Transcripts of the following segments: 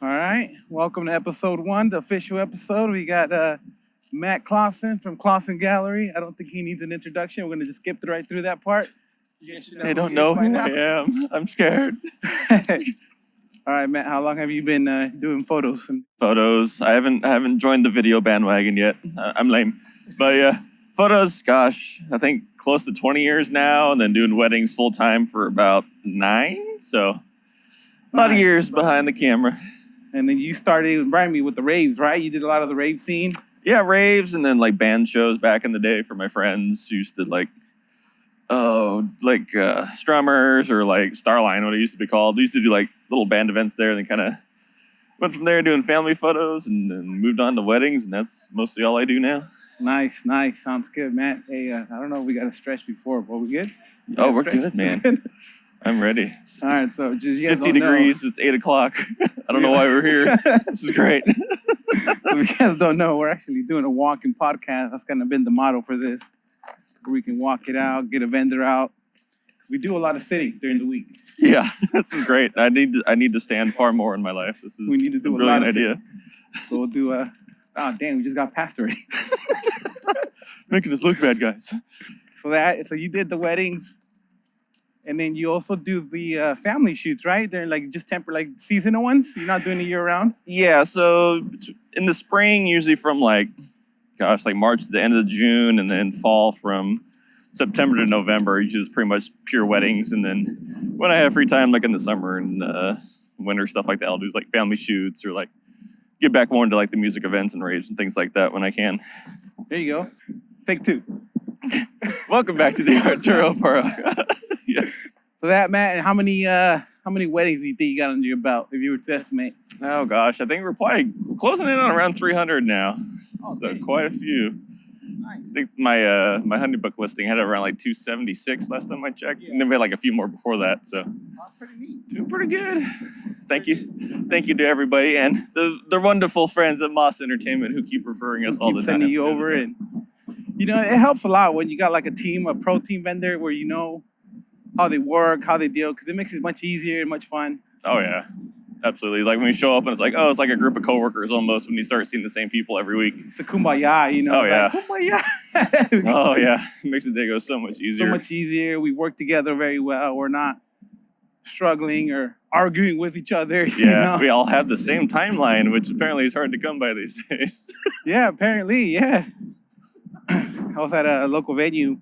All right. Welcome to episode 1, the official episode. We got Matt Clausen from Clausen Gallery. I don't think he needs an introduction. We're going to just skip right through that part. They don't know who I am. I'm scared. All right, Matt. How long have you been doing photos? Photos. I haven't joined the video bandwagon yet. I'm lame. But yeah, photos, gosh, I think close to 20 years now, and then doing weddings full time for about 9. So a lot of years behind the camera. And then you started inviting me with the raves, right? You did a lot of the rave scene. Yeah, raves, and then like band shows back in the day for my friends who used to strummers or like Starline, what it used to be called. We used to do like little band events there, and then kind of went from there doing family photos, and then moved on to weddings, and that's mostly all I do now. Nice. Sounds good, Matt. Hey, I don't know if we got to stretch before, but we good? We're good, man. I'm ready. All right, so just you guys 50 degrees. It's 8 o'clock. I don't know why we're here. This is great. If you guys don't know, we're actually doing a walking podcast. That's kind of been the motto for this. We can walk it out, get a vendor out. We do a lot of sitting during the week. Yeah, this is great. I need to stand far more in my life. This is we need to do a brilliant lot of idea. Sitting. So we'll do we just got past already. Making us look bad, guys. So you did the weddings, and then you also do the family shoots, right? They're like just seasonal ones. You're not doing it year round. Yeah, so in the spring, usually from like March to the end of June, and then fall from September to November, usually it's pretty much pure weddings. And then when I have free time, like in the summer and winter, stuff like that, I'll do like family shoots or like get back more into like the music events and raves and things like that when I can. There you go. Take 2. Welcome back to the Arturo part. Yes. So that, Matt, and how many weddings do you think you got under your belt, if you were to estimate? Oh gosh, I think we're probably closing in on around 300 now. So okay. Quite a few. Nice. I think my honeybook listing had around like 276 last time I checked, and then we had like a few more before that. So that's pretty neat. Doing pretty good. Thank you to everybody and the wonderful friends at Moss Entertainment who keep referring us all the time. Sending you over, and it helps a lot when you got like a pro team vendor where you know how they work, how they deal, because it makes it much easier and much fun. Oh yeah. Absolutely. Like when you show up and it's like, it's like a group of coworkers almost when you start seeing the same people every week. It's a kumbaya, Oh, yeah. Kumbaya. Oh, yeah. It makes the day go so much easier. So much easier. We work together very well. We're not struggling or arguing with each other. Yeah, we all have the same timeline, which apparently is hard to come by these days. Yeah, apparently, yeah. I was at a local venue,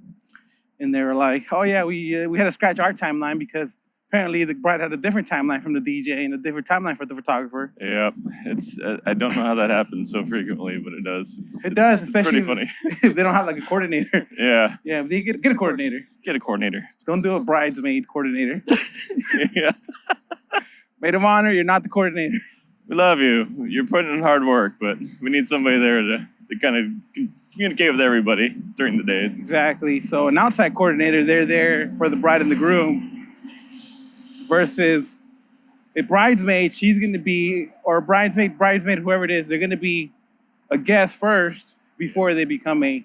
and they were like, oh, yeah, we had to scratch our timeline because apparently the bride had a different timeline from the DJ and a different timeline for the photographer. Yep. It's I don't know how that happens so frequently, but it does. It does, especially it's pretty funny. If they don't have like a coordinator. Yeah. Yeah, they get a coordinator. Get a coordinator. Don't do a bridesmaid coordinator. Yeah. Maid of honor, you're not the coordinator. We love you. You're putting in hard work, but we need somebody there to kind of communicate with everybody during the day. Exactly. So an outside coordinator, they're there for the bride and the groom. Versus a bridesmaid, she's going to be, or a bridesmaid, whoever it is, they're going to be a guest first before they become a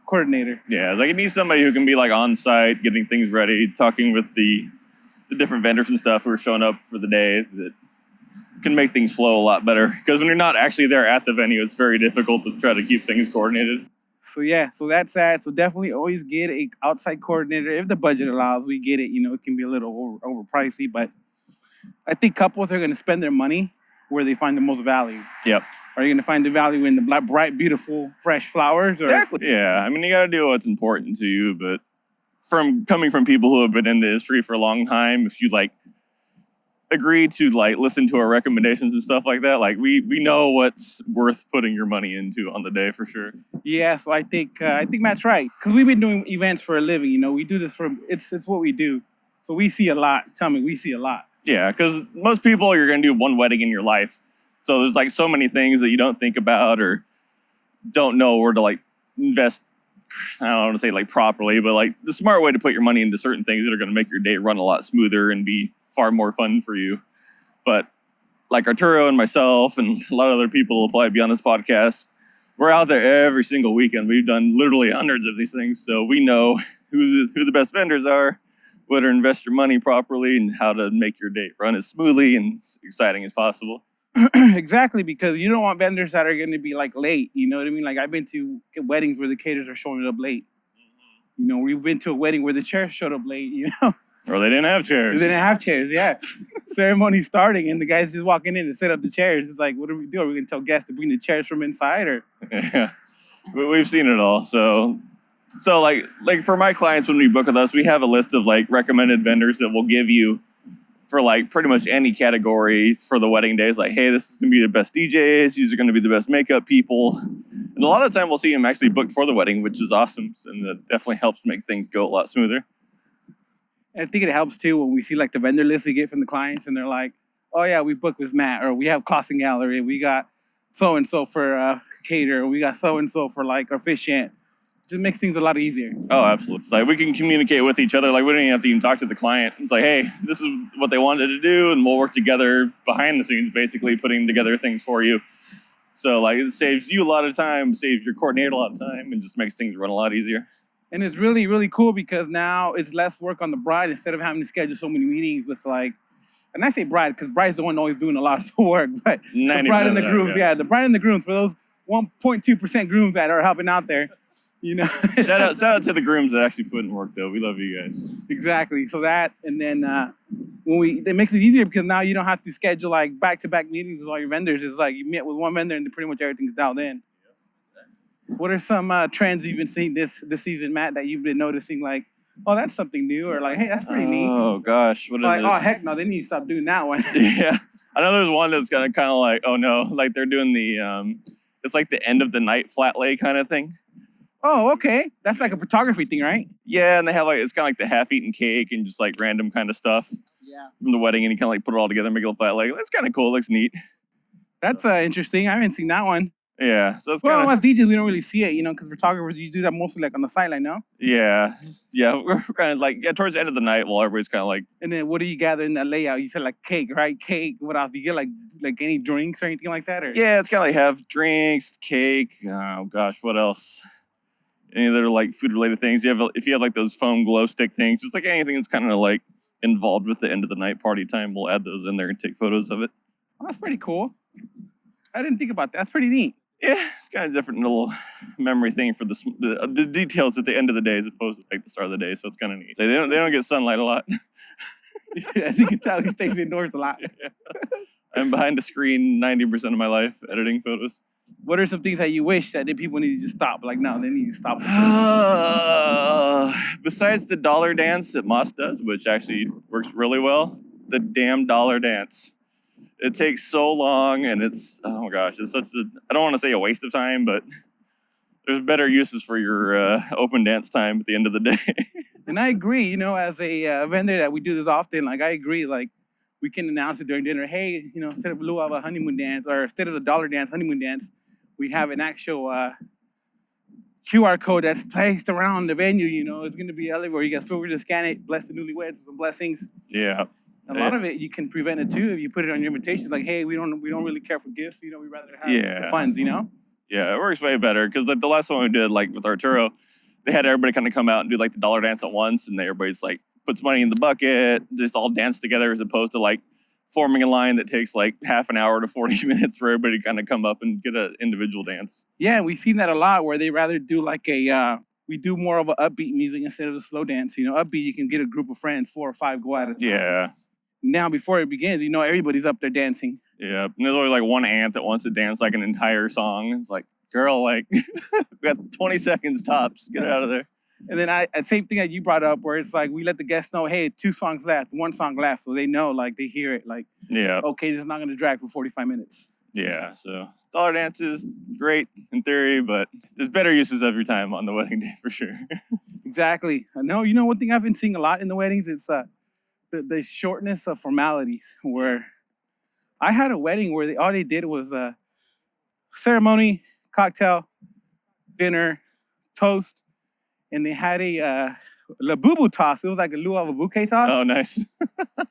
coordinator. Yeah, like it needs somebody who can be like on site, getting things ready, talking with the different vendors and stuff who are showing up for the day, that can make things flow a lot better. Because when you're not actually there at the venue, it's very difficult to try to keep things coordinated. So yeah, so that's that. So definitely always get a outside coordinator if the budget allows. We get it. It can be a little overpricey, but I think couples are going to spend their money where they find the most value. Yep. Are you going to find the value in the bright, beautiful, fresh flowers? Or? Exactly. Yeah. I mean, you got to do what's important to you, but coming from people who have been in the industry for a long time, if you agree to listen to our recommendations and stuff like that, we know what's worth putting your money into on the day for sure. Yeah, so I think Matt's right, because we've been doing events for a living. We do this it's what we do, so we see a lot. Tell me, we see a lot. Yeah, because most people, you're going to do one wedding in your life, so there's so many things that you don't think about or don't know where to invest. I don't want to say properly, but the smart way to put your money into certain things that are going to make your day run a lot smoother and be far more fun for you. But Arturo and myself and a lot of other people will probably be on this podcast, we're out there every single weekend. We've done literally hundreds of these things, so we know who the best vendors are, where to invest your money properly, and how to make your day run as smoothly and as exciting as possible. Exactly, because you don't want vendors that are going to be like late. You know what I mean? Like I've been to weddings where the caterers are showing up late. You know, we've been to a wedding where the chairs showed up late. You know, Or they didn't have chairs. they didn't have chairs. Yeah, ceremony's starting and the guys just walking in to set up the chairs. It's like, what do we do? Are we going to tell guests to bring the chairs from inside, or? Yeah, we've seen it all. So like for my clients, when we book with us, we have a list of like recommended vendors that we'll give you for like pretty much any category for the wedding days. Like, hey, this is going to be the best DJs. These are going to be the best makeup people. And a lot of the time we'll see them actually booked for the wedding, which is awesome. And that definitely helps make things go a lot smoother. And I think it helps too when we see like the vendor list we get from the clients and they're like, oh yeah, we booked with Matt, or we have Clausen Gallery, we got so-and-so for cater, we got so-and-so for like our fish ant. Just makes things a lot easier. Oh, absolutely. It's like we can communicate with each other. Like we don't even have to even talk to the client. It's like, hey, this is what they wanted to do, and we'll work together behind the scenes, basically putting together things for you. So like it saves you a lot of time, saves your coordinator a lot of time, and just makes things run a lot easier. And it's really, really cool because now it's less work on the bride instead of having to schedule so many meetings with like, and I say bride because bride's the one always doing a lot of work, but the bride and the grooms, yeah, the bride and the grooms, for those 1.2% grooms that are helping out there, you know. Shout out to the grooms that actually put in work though. We love you guys. Exactly. So that, and then it makes it easier because now you don't have to schedule like back-to-back meetings with all your vendors. It's like you meet with one vendor and pretty much everything's dialed in. What are some trends you've been seeing this season, Matt, that you've been noticing? Like, oh, that's something new, or like, hey, that's pretty neat. Oh gosh, what is like, it? Oh heck no, they need to stop doing that one. Yeah, I know there's one that's kind of like, oh no, like they're doing the it's like the end of the night flat lay kind of thing. Oh, okay, that's like a photography thing, right? Yeah, and they have like it's kind of like the half-eaten cake and just like random kind of stuff. Yeah. From the wedding, and you kind of like put it all together, and make it a flat lay. That's kind of cool. It looks neat. That's interesting. I haven't seen that one. Yeah, so it's well, kind of. As DJs, we don't really see it, you know, because photographers, you do that mostly like on the sideline, no? Yeah, we're kind of like towards the end of the night, while everybody's kind of like. And then what do you gather in that layout? You said like cake, right? Cake. What else? Do you get like any drinks or anything like that? Or? Yeah, it's kind of like have drinks, cake. Oh gosh, what else? Any other like food related things? If you have like those foam glow stick things, just like anything that's kind of like involved with the end of the night party time, we'll add those in there and take photos of it. Oh, that's pretty cool. I didn't think about that. That's pretty neat. Yeah, it's kind of different little memory thing for the details at the end of the day as opposed to like the start of the day. So it's kind of neat. They don't get sunlight a lot. As you can tell, he stays indoors a lot. Yeah. I'm behind the screen 90% of my life editing photos. What are some things that you wish that people need to just stop? Like, no, they need to stop. Besides the dollar dance that Moss does, which actually works really well, the damn dollar dance. It takes so long, and it's, oh my gosh, it's such a, I don't want to say a waste of time, but there's better uses for your open dance time at the end of the day. And I agree, you know, as a vendor that we do this often, like I agree, like we can announce it during dinner, hey, you know, instead of lieu of a honeymoon dance, or instead of the dollar dance, honeymoon dance, we have an actual QR code that's placed around the venue, you know, it's going to be everywhere. You guys feel free to scan it, bless the newlyweds with some blessings. Yeah. A lot of it you can prevent it too if you put it on your invitations. Like, hey, we don't really care for gifts. You know, we rather have the funds. You know. Yeah, it works way better because the last one we did, like with Arturo, they had everybody kind of come out and do like the dollar dance at once, and everybody's like puts money in the bucket, just all dance together, as opposed to like forming a line that takes like half an hour to 40 minutes for everybody to kind of come up and get an individual dance. Yeah, we've seen that a lot where they rather do like we do more of an upbeat music instead of a slow dance. You know, upbeat you can get a group of friends, 4 or 5 go at a time. Yeah. Now, before it begins, you know, everybody's up there dancing. Yeah, and there's always like one aunt that wants to dance like an entire song. It's like, girl, like, we got 20 seconds tops. Get out of there. And then same thing that you brought up, where it's like we let the guests know, hey, 2 songs left, 1 song left, so they know, like they hear it, like, yeah, okay, this is not going to drag for 45 minutes. Yeah, so dollar dance is great in theory, but there's better uses of your time on the wedding day for sure. Exactly. No, you know, one thing I've been seeing a lot in the weddings is the shortness of formalities, where I had a wedding where all they did was a ceremony, cocktail, dinner, toast, and they had a labubu toss. It was like a lieu of a bouquet toss. Oh, nice.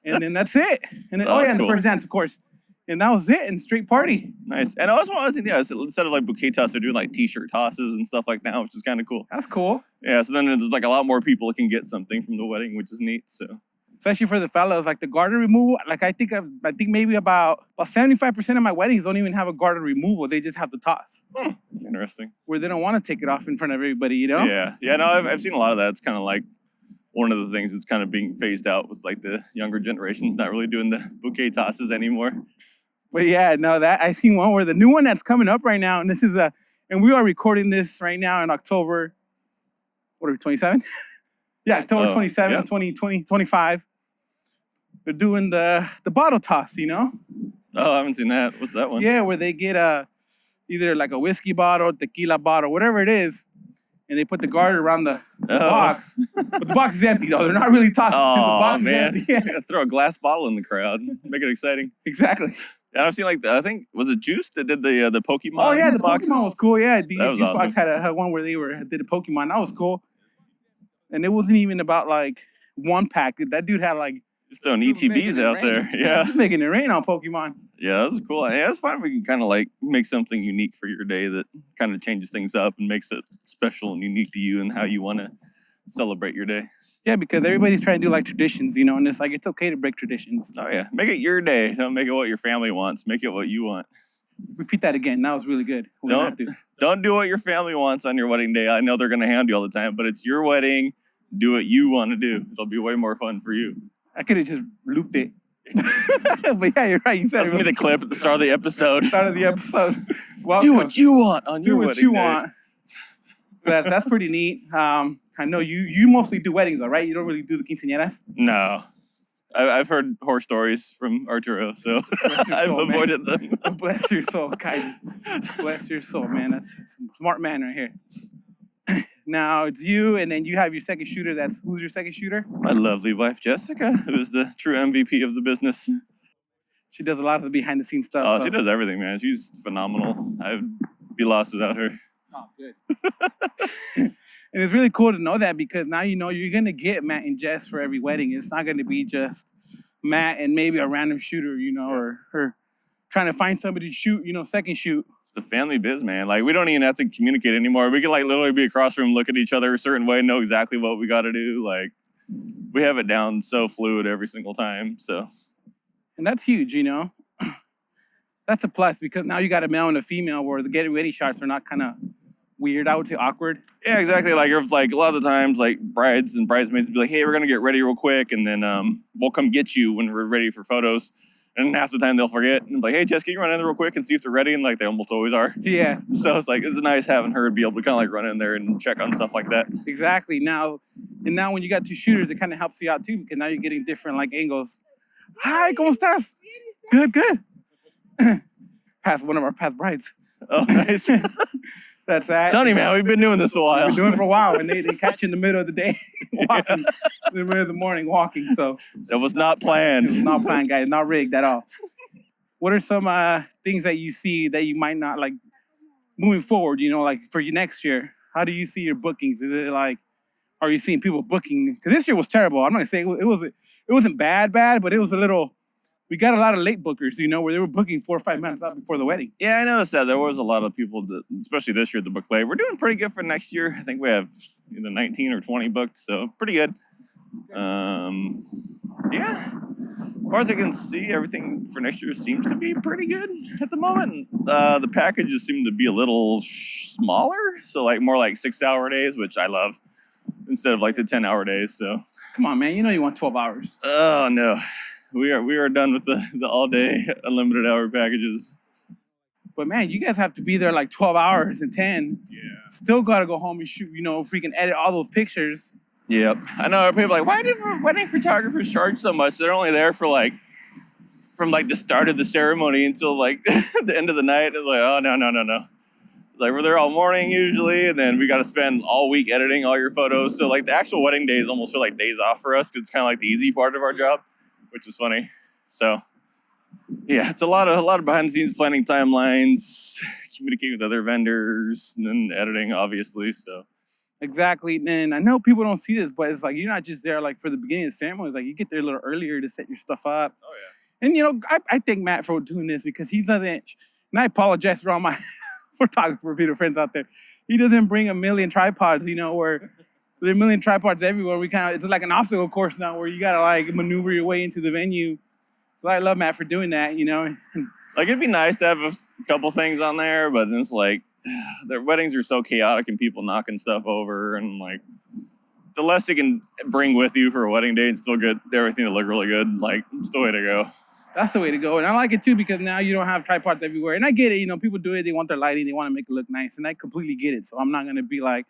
And then that's it. And then, and cool. The first dance, of course. And that was it, and straight party. Nice. And also, instead of like bouquet toss, they're doing like t-shirt tosses and stuff like that, which is kind of cool. That's cool. Yeah, so then there's like a lot more people that can get something from the wedding, which is neat. So especially for the fellas, like the garter removal. Like I think maybe about 75% of my weddings don't even have a garter removal. They just have the toss. Interesting. Where they don't want to take it off in front of everybody, you know? Yeah. No, I've seen a lot of that. It's kind of like one of the things that's kind of being phased out with like the younger generations not really doing the bouquet tosses anymore. But yeah, no, that I seen one where the new one that's coming up right now, and this is and we are recording this right now in October. What are we, 27? Yeah, October 27, 2020, 25. They're doing the bottle toss, you know? Oh, I haven't seen that. What's that one? Yeah, where they get either like a whiskey bottle, tequila bottle, whatever it is, and they put the garter around the box. But the box is empty, though. They're not really tossing. Oh, the box man. is empty. Yeah. Throw a glass bottle in the crowd. Make it exciting. Exactly. And I've seen like, I think, was it Juice that did the Pokemon Oh, yeah, the boxes? Pokemon was cool. Yeah, the was Juice awesome. Box had one where did a Pokemon. That was cool. And it wasn't even about like one pack. That dude had like... Just throwing ETBs out there. Yeah. Making it rain on Pokemon. Yeah, that was cool. Yeah, it's fun. We can kind of like make something unique for your day that kind of changes things up and makes it special and unique to you and how you want to celebrate your day. Yeah, because everybody's trying to do like traditions, you know, and it's like, it's okay to break traditions. Oh, yeah. Make it your day. Don't make it what your family wants. Make it what you want. Repeat that again. That was really good. Don't do what your family wants on your wedding day. I know they're going to hound you all the time, but it's your wedding. Do what you want to do. It'll be way more fun for you. I could have just looped it. But yeah, you're right. You said that's me the clip at the start of the episode. Welcome. Do what you want on your wedding day. Do what you want. That's pretty neat. I know you mostly do weddings, though, right? You don't really do the quinceañeras? No. I've heard horror stories from Arturo, so I've avoided them. Bless your soul, Kai. Bless your soul, man. That's a smart man right here. Now it's you, and then you have your second shooter. Who's your second shooter? My lovely wife, Jessica, who's the true MVP of the business. She does a lot of the behind-the-scenes stuff. Oh, so. She does everything, man. She's phenomenal. I'd be lost without her. Oh, good. And it's really cool to know that, because now you know you're going to get Matt and Jess for every wedding. It's not going to be just Matt and maybe a random shooter, you know, or her trying to find somebody to shoot, you know, second shoot. It's the family biz, man. Like, we don't even have to communicate anymore. We can, like, literally be across the room, look at each other a certain way, know exactly what we got to do. Like, we have it down so fluid every single time, so. And that's huge, you know. That's a plus, because now you got a male and a female where the getting ready shots are not kind of weird. I would say awkward. Yeah, exactly. Like, if, like, a lot of the times, like, brides and bridesmaids would be like, hey, we're going to get ready real quick, and then we'll come get you when we're ready for photos. And half the time they'll forget. And like, hey, Jess, can you run in there real quick and see if they're ready? And like, they almost always are. Yeah. So it's like, it's nice having her be able to kind of like run in there and check on stuff like that. Exactly. Now when you got two shooters, it kind of helps you out too, because now you're getting different like angles. Hi, ¿cómo estás? Good. One of our past brides. Oh, nice. That's that. Tony, man, we've been doing this a while. We've been doing it for a while, and they catch you in the middle of the day, walking, in the middle of the morning walking. So that was not planned. It was not planned, guys. Not rigged at all. What are some things that you see that you might not like moving forward? You know, like for you next year, how do you see your bookings? Is it like, are you seeing people booking? Because this year was terrible. I'm not gonna say it wasn't bad, but it was a little. We got a lot of late bookers, you know, where they were booking 4 or 5 months out before the wedding. Yeah, I noticed that. There was a lot of people, that, especially this year at the book late. We're doing pretty good for next year. I think we have either 19 or 20 booked, so pretty good. Yeah. As far as I can see, everything for next year seems to be pretty good at the moment. The packages seem to be a little smaller, so like more like 6-hour days, which I love, instead of like the 10-hour days. So come on, man, you know you want 12 hours. Oh no. We are done with the all-day unlimited hour packages. But man, you guys have to be there like 12 hours and 10. Yeah. Still got to go home and shoot, you know, freaking edit all those pictures. Yep. I know people are like, why do wedding photographers charge so much? They're only there for like, from like the start of the ceremony until like the end of the night. It's like, oh, no. Like, we're there all morning usually, and then we got to spend all week editing all your photos. So like the actual wedding days almost feel like days off for us, because it's kind of like the easy part of our job, which is funny. So yeah, it's a lot of behind the scenes planning timelines, communicating with other vendors, and then editing, obviously. So exactly. And I know people don't see this, but it's like you're not just there like for the beginning of the ceremony. It's like you get there a little earlier to set your stuff up. Oh yeah. And you know, I thank Matt for doing this, because he doesn't. And I apologize for all my photographer video friends out there. He doesn't bring a million tripods, you know, or There are a million tripods everywhere. It's like an obstacle course now where you gotta like maneuver your way into the venue. So I love Matt for doing that, you know. Like it'd be nice to have a couple things on there, but then it's like their weddings are so chaotic and people knocking stuff over, and like the less you can bring with you for a wedding day and still get everything to look really good, like it's the way to go. That's the way to go. And I like it too because now you don't have tripods everywhere. And I get it, you know, people do it, they want their lighting, they want to make it look nice. And I completely get it. So I'm not gonna be like,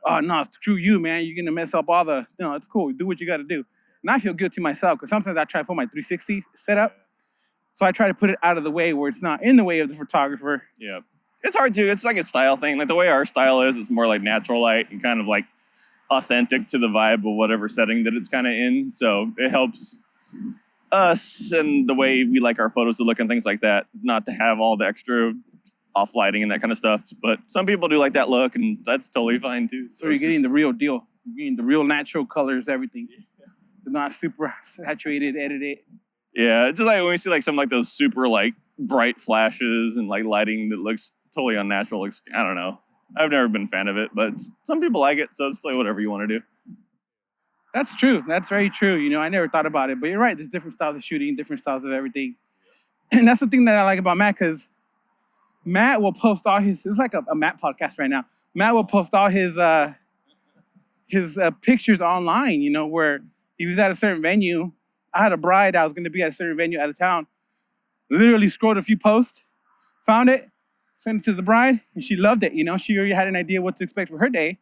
oh no, screw you, man. You're gonna mess up all the it's cool. Do what you gotta do. And I feel guilty myself because sometimes I try to put my 360 setup. So I try to put it out of the way where it's not in the way of the photographer. Yeah. It's hard too. It's like a style thing. Like the way our style is, it's more like natural light and kind of like authentic to the vibe of whatever setting that it's kind of in. So it helps us and the way we like our photos to look and things like that, not to have all the extra off lighting and that kind of stuff. But some people do like that look, and that's totally fine too. So you're getting the real deal. You're getting the real natural colors, everything. They're not super saturated, edited. Yeah, it's just like when we see like some like those super like bright flashes and like lighting that looks totally unnatural. I don't know. I've never been a fan of it, but some people like it, so it's like whatever you want to do. That's true. That's very true. You know, I never thought about it, but you're right. There's different styles of shooting, different styles of everything. And that's the thing that I like about Matt, because Matt will post all his, it's like a Matt podcast right now. Matt will post all his pictures online, you know, where he was at a certain venue. I had a bride that was going to be at a certain venue out of town. Literally scrolled a few posts, found it, sent it to the bride, and she loved it. You know, she already had an idea what to expect for her day. Yep.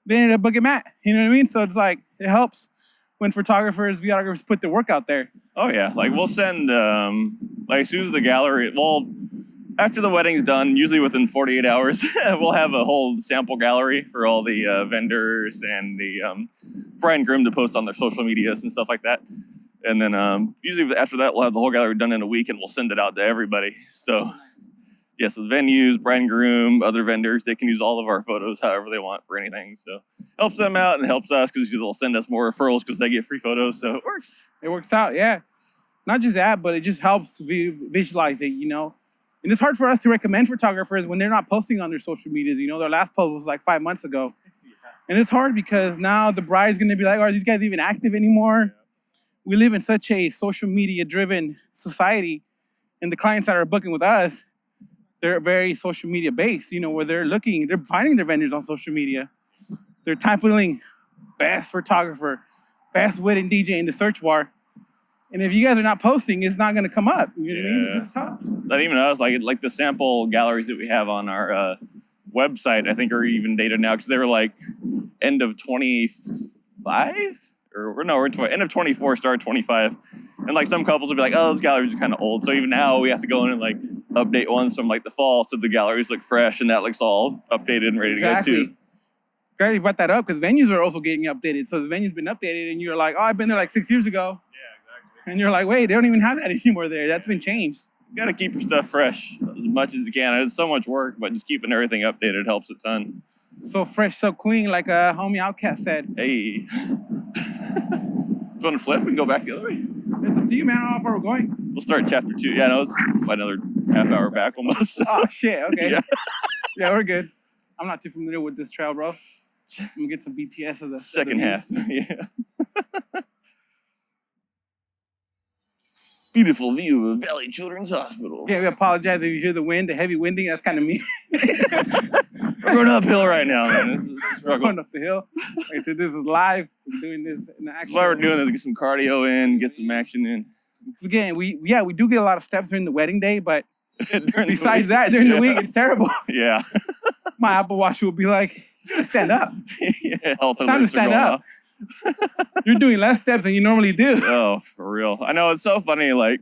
They ended up booking Matt. You know what I mean? So it's like, it helps when photographers, videographers put their work out there. Oh, yeah. Like, we'll send, like, as soon as the gallery, well, after the wedding's done, usually within 48 hours, we'll have a whole sample gallery for all the vendors and the bride and groom to post on their social medias and stuff like that. And then usually after that, we'll have the whole gallery done in a week and we'll send it out to everybody. So, yeah, so the venues, bride and groom, other vendors, they can use all of our photos however they want for anything. So helps them out and helps us because they'll send us more referrals because they get free photos. So it works. It works out, yeah. Not just that, but it just helps visualize it, you know. And it's hard for us to recommend photographers when they're not posting on their social medias. You know, their last post was like 5 months ago. Yeah. And it's hard because now the bride's going to be like, are these guys even active anymore? Yeah. We live in such a social media-driven society, and the clients that are booking with us, they're very social media based, you know, where they're finding their vendors on social media. They're typing in best photographer, best wedding DJ in the search bar. And if you guys are not posting, it's not going to come up. You know what I mean? It's tough. Not even us. Like the sample galleries that we have on our website, I think are even dated now because they were like end of 25 or no, we're end of 24, start 25. And like some couples will be like, oh, those galleries are kind of old. So even now we have to go in and like update ones from like the fall so the galleries look fresh and that looks all updated and ready to go too. Great you brought that up because venues are also getting updated. So the venue's been updated and you're like, oh, I've been there like 6 years ago. And you're like, wait, they don't even have that anymore there. That's been changed. You got to keep your stuff fresh as much as you can. It's so much work, but just keeping everything updated helps a ton. So fresh, so clean, like a homie Outcast said. Hey. You want to flip and go back the other way? It's up to you, man. I don't know how far we're going. We'll start chapter 2. Yeah, no, it's about another half hour back almost. Oh, shit. Okay. Yeah. Yeah, we're good. I'm not too familiar with this trail, bro. I'm going to get some BTS of the second half. Yeah. Beautiful view of Valley Children's Hospital. Yeah, we apologize if you hear the wind, the heavy winding. That's kind of me. We're going uphill right now, man. It's a struggle. Going up the hill. Right, so this is live. We're doing this in action. That's why we're doing this. Get some cardio in, get some action in. Because again, we do get a lot of steps during the wedding day, but besides that, during the week, it's terrible. Yeah. My Apple Watch will be like, you gotta stand up. Yeah, it's time to stand up. You're doing less steps than you normally do. Oh, for real. I know, it's so funny, like,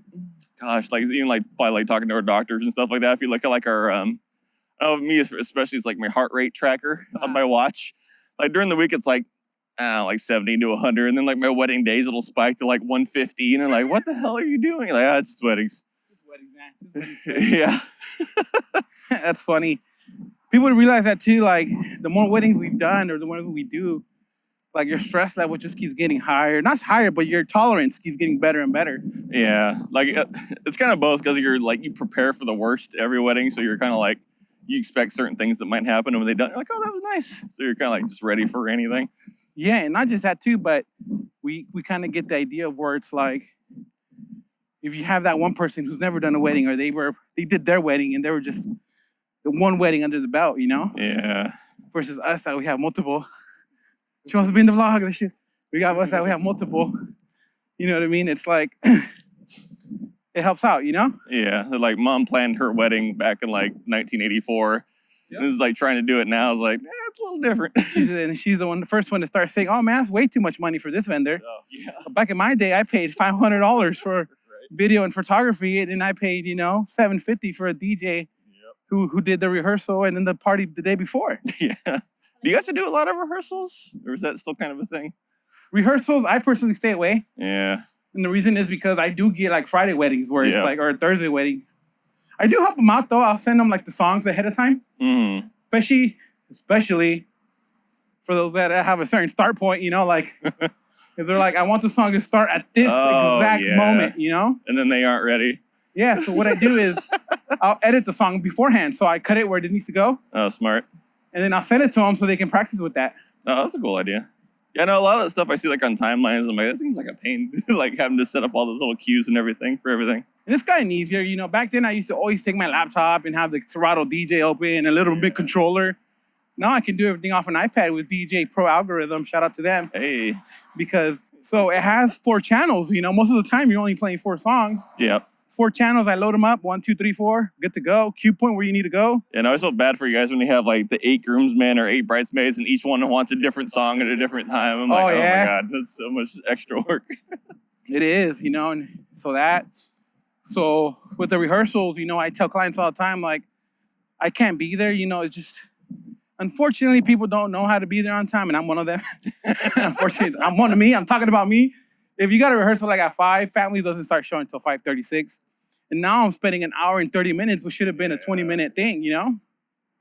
gosh, like, even like, probably like talking to our doctors and stuff like that. If you look at like our, me especially, it's like my heart rate tracker on my watch. Like during the week, it's like 70 to 100. And then like my wedding days, it'll spike to like 150. And I'm like, what the hell are you doing? Like, it's just weddings. Just weddings, man. Just weddings. Yeah. That's funny. People realize that too. Like the more weddings we've done or the more we do, like your stress level just keeps getting higher. Not higher, but your tolerance keeps getting better and better. Yeah. Like it's kind of both because you're like, you prepare for the worst every wedding. So you're kind of like, you expect certain things that might happen. And when they don't, you're like, oh, that was nice. So you're kind of like just ready for anything. Yeah, and not just that too, but we kind of get the idea of where it's like, if you have that one person who's never done a wedding, or they did their wedding and they were just the one wedding under the belt, you know? Yeah. Versus us that we have multiple. She wants to be in the vlog and shit. We got us that we have multiple. You know what I mean? It's like, it helps out, you know? Yeah. Like mom planned her wedding back in like 1984. Yep. This is like trying to do it now. I was like, it's a little different. She's the first one to start saying, oh man, that's way too much money for this vendor. Oh, yeah. But back in my day, I paid $500 for video and photography, and then I paid, $750 for a DJ who did the rehearsal and then the party the day before. Yeah. Do you guys do a lot of rehearsals? Or is that still kind of a thing? Rehearsals, I personally stay away. Yeah. And the reason is because I do get like Friday weddings where it's like, or a Thursday wedding. I do help them out though. I'll send them like the songs ahead of time. Mm-hmm. Especially for those that have a certain start point, like, because they're like, I want the song to start at this exact moment, And then they aren't ready. Yeah, so what I do is I'll edit the song beforehand. So I cut it where it needs to go. Oh, smart. And then I'll send it to them so they can practice with that. Oh, that's a cool idea. Yeah, no, a lot of that stuff I see like on timelines, I'm like, that seems like a pain, like having to set up all those little cues and everything for everything. And it's gotten easier. Back then I used to always take my laptop and have the Serato DJ open and a little bit controller. Now I can do everything off an iPad with DJ Pro Algorithm. Shout out to them. Hey. Because, so it has 4 channels. Most of the time you're only playing 4 songs. Yep. 4 channels, I load them up, 1, 2, 3, 4, good to go. Cue point where you need to go. And I always feel bad for you guys when you have like the 8 groomsmen or 8 bridesmaids and each one wants a different song at a different time. I'm like, oh my God, that's so much extra work. It is, and so with the rehearsals, I tell clients all the time, like, I can't be there, it's just, unfortunately, people don't know how to be there on time, and I'm one of them. Unfortunately, I'm one of me, I'm talking about me. If you got a rehearsal like at 5, family doesn't start showing until 5:36. And now I'm spending an hour and 30 minutes, which should have been a 20-minute thing, Yeah,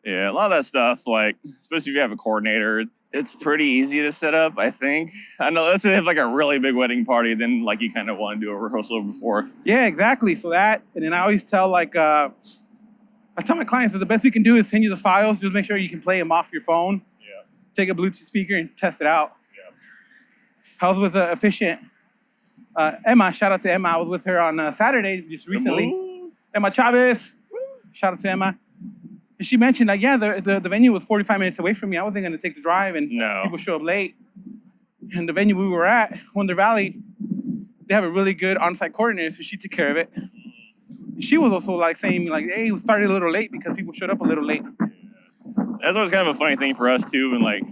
a lot of that stuff, like, especially if you have a coordinator, it's pretty easy to set up, I think. I know, let's say if like a really big wedding party, then like you kind of want to do a rehearsal before. Yeah, exactly. So that, and then I always tell I tell my clients that the best we can do is send you the files. Just make sure you can play them off your phone. Yeah. Take a Bluetooth speaker and test it out. Yeah. I was with Efficient. Emma, shout out to Emma. I was with her on Saturday just recently. Emma Chavez. Shout out to Emma. And she mentioned like, the venue was 45 minutes away from me. I wasn't going to take the drive and people show up late. And the venue we were at, Wonder Valley, they have a really good on-site coordinator, so she took care of it. And she was also like saying like, hey, we started a little late because people showed up a little late. That's always kind of a funny thing for us too. And like,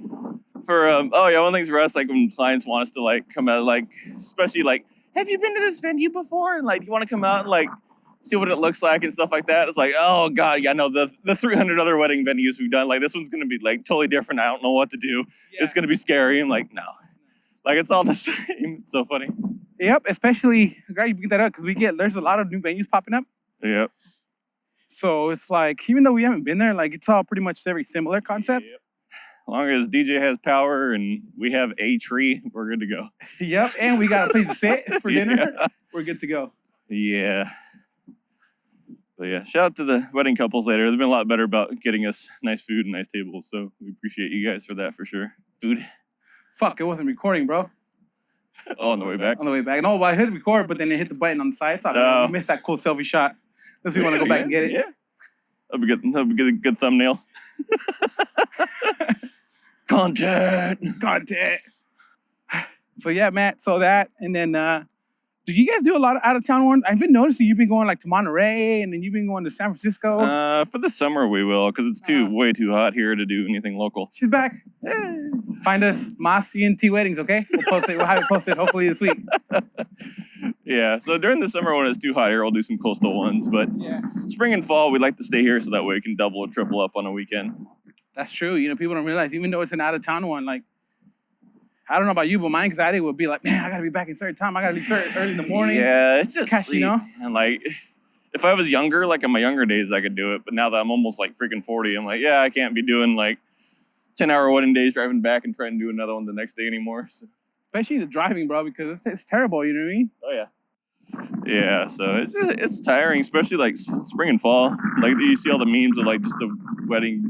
one of the things for us, like when clients want us to like come out, like, especially like, have you been to this venue before? And like, you want to come out and like, see what it looks like and stuff like that. It's like, oh God, yeah, no, the 300 other wedding venues we've done, like this one's going to be like totally different. I don't know what to do. Yeah. It's going to be scary. I'm like, no, like it's all the same. It's so funny. Yep. Especially, great you bring that up because there's a lot of new venues popping up. Yep. So it's like, even though we haven't been there, like it's all pretty much very similar concept. Yep. As long as DJ has power and we have a tree, we're good to go. Yep. And we got a place to sit for dinner. Yeah. We're good to go. Yeah. But yeah, shout out to the wedding couples later. They've been a lot better about getting us nice food and nice tables. So we appreciate you guys for that for sure. Food. Fuck, it wasn't recording, bro. Oh, on the way back? On the way back. No, I hit record, but then it hit the button on the side. So we missed that cool selfie shot. Unless we want to go back and get it. Yeah. That'll be good. That'll be a good thumbnail. Content. So yeah, Matt. So that, and then do you guys do a lot of out of town ones? I've been noticing you've been going like to Monterey, and then you've been going to San Francisco. For the summer we will, because it's way too hot here to do anything local. She's back. Hey. Find us, Mas ENT Weddings, okay? We'll post it. We'll have it posted hopefully this week. Yeah. So during the summer when it's too hot here, we'll do some coastal ones. But spring and fall, we like to stay here so that way we can double or triple up on a weekend. That's true. People don't realize, even though it's an out of town one, like, I don't know about you, but my anxiety would be like, man, I got to be back in certain time. I got to leave early in the morning. Yeah, it's just cash, And like, if I was younger, like in my younger days, I could do it. But now that I'm almost like freaking 40, I'm like, I can't be doing like 10-hour wedding days, driving back and trying to do another one the next day anymore. So. Especially the driving, bro, because it's terrible. You know what I mean? Oh, yeah. Yeah, so it's tiring, especially like spring and fall. Like you see all the memes of like just the wedding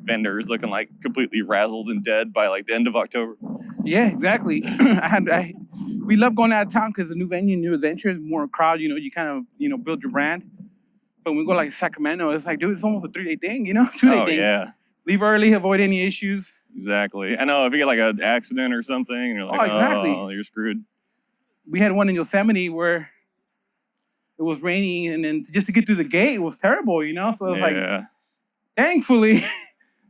vendors looking like completely razzled and dead by like the end of October. Yeah, exactly. We love going out of town because the new venue, new adventures, more crowd. You kind of build your brand. But when we go like Sacramento, it's like, dude, it's almost a 3-day thing. 2-day thing. Yeah. Leave early, avoid any issues. Exactly. I know if you get like an accident or something, and you're like, exactly. Oh, you're screwed. We had one in Yosemite where it was raining, and then just to get through the gate, it was terrible. So it's like, thankfully,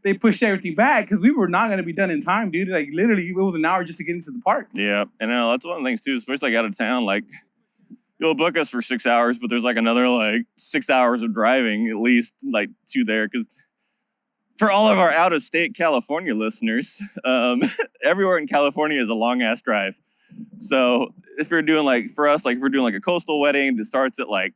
they pushed everything back because we were not going to be done in time, dude. Like literally, it was an hour just to get into the park. Yeah, and that's one of the things too, especially like out of town. Like you'll book us for 6 hours, but there's like another like 6 hours of driving at least like to there because. For all of our out-of-state California listeners, everywhere in California is a long-ass drive. So if you're doing like, for us, like if we're doing like a coastal wedding that starts at like,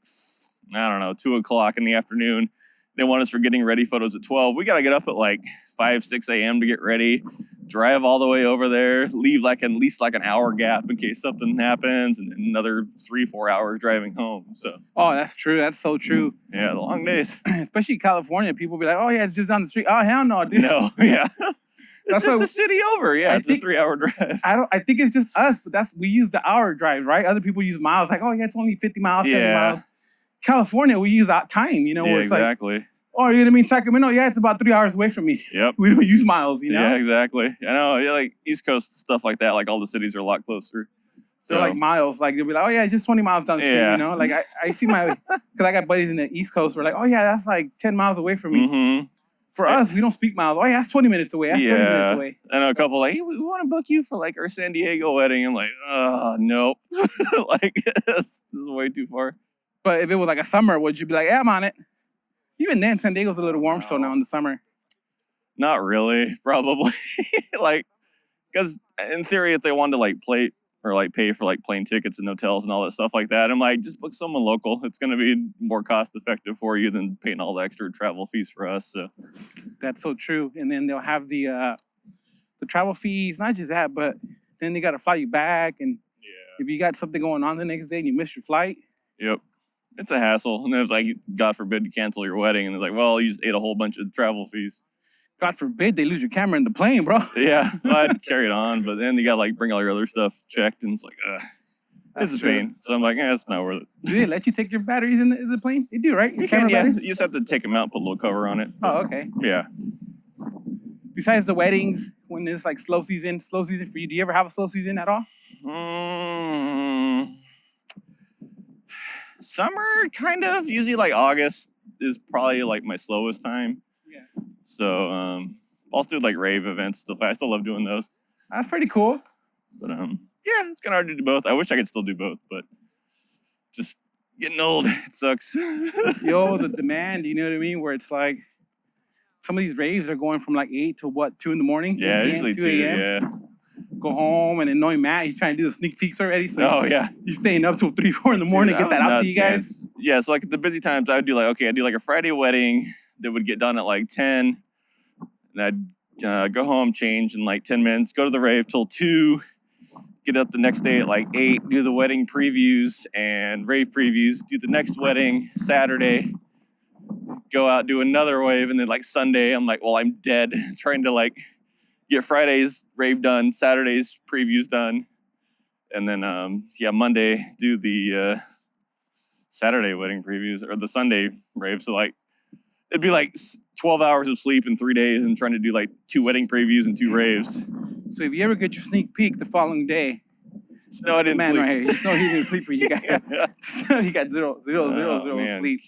2 o'clock in the afternoon, they want us for getting ready photos at 12. We got to get up at like 5, 6 a.m. to get ready, drive all the way over there, leave like at least like an hour gap in case something happens, and then another 3-4 hours driving home. So. Oh, that's true. That's so true. Yeah, the long days. Especially California, people be like, "Oh yeah, it's just down the street." Oh hell no, dude. No, yeah. That's just the city over. Yeah, it's a 3-hour drive. I think it's just us, but we use the hour drives, right? Other people use miles. Like, oh yeah, it's only 50 miles, 70 miles. California, we use time. Where it's exactly. Like, oh, you know what I mean? Sacramento, yeah, it's about 3 hours away from me. Yep. We don't use miles, Yeah, exactly. I know. Yeah, like East Coast stuff like that. Like all the cities are a lot closer. So they're like miles. Like they'll be like, oh yeah, it's just 20 miles down the street. Like I see because I got buddies in the East Coast. We're like, oh yeah, that's like 10 miles away from me. Mm-hmm. For us, we don't speak miles. Oh yeah, that's 20 minutes away. That's 30 minutes away. I know a couple like, hey, we want to book you for like our San Diego wedding. I'm like, nope. Like this is way too far. But if it was like a summer, would you be like, yeah, I'm on it? Even then, San Diego's a little warm, so now in the summer. Not really, probably. Like, because in theory, if they wanted to like pay for like plane tickets and hotels and all that stuff like that, I'm like, just book someone local. It's going to be more cost effective for you than paying all the extra travel fees for us. So that's so true. And then they'll have the travel fees. Not just that, but then they got to fly you back. And if you got something going on the next day and you miss your flight, yep. It's a hassle. And then it's like, God forbid you cancel your wedding. And it's like, well, you just ate a whole bunch of travel fees. God forbid they lose your camera in the plane, bro. Yeah, I'd carry it on. But then you got to like bring all your other stuff checked. And it's like, it's a pain. So I'm like, it's not worth it. Do they let you take your batteries in the plane? They do, right? Your camera batteries? You just have to take them out and put a little cover on it. Oh, okay. Yeah. Besides the weddings, when it's like slow season for you, do you ever have a slow season at all? Summer, kind of. Usually like August is probably like my slowest time. Yeah. So I'll still do like rave events stuff. I still love doing those. That's pretty cool. But yeah, it's kind of hard to do both. I wish I could still do both, but just getting old, it sucks. Yo, the demand, you know what I mean? Where it's like some of these raves are going from like 8 to 2 in the morning. Yeah, usually 2 a.m. Yeah. Go home and annoy Matt. He's trying to do the sneak peeks already. So he's staying up till 3, 4 in the morning to get that out to you guys. Man. Yeah, so like the busy times, I would do like, I'd do like a Friday wedding that would get done at like 10. And I'd go home, change in like 10 minutes, go to the rave till 2, get up the next day at like 8, do the wedding previews and rave previews, do the next wedding Saturday, go out, do another wave, and then like Sunday, I'm like, well, I'm dead, trying to like get Friday's rave done, Saturday's previews done, and then Monday do the Saturday wedding previews or the Sunday rave. So like it'd be like 12 hours of sleep in 3 days and trying to do like 2 wedding previews and 2 raves. So if you ever get your sneak peek the following day, no, I didn't sleep. Right here. Just know he didn't sleep for you guys. Just know he got zero sleep.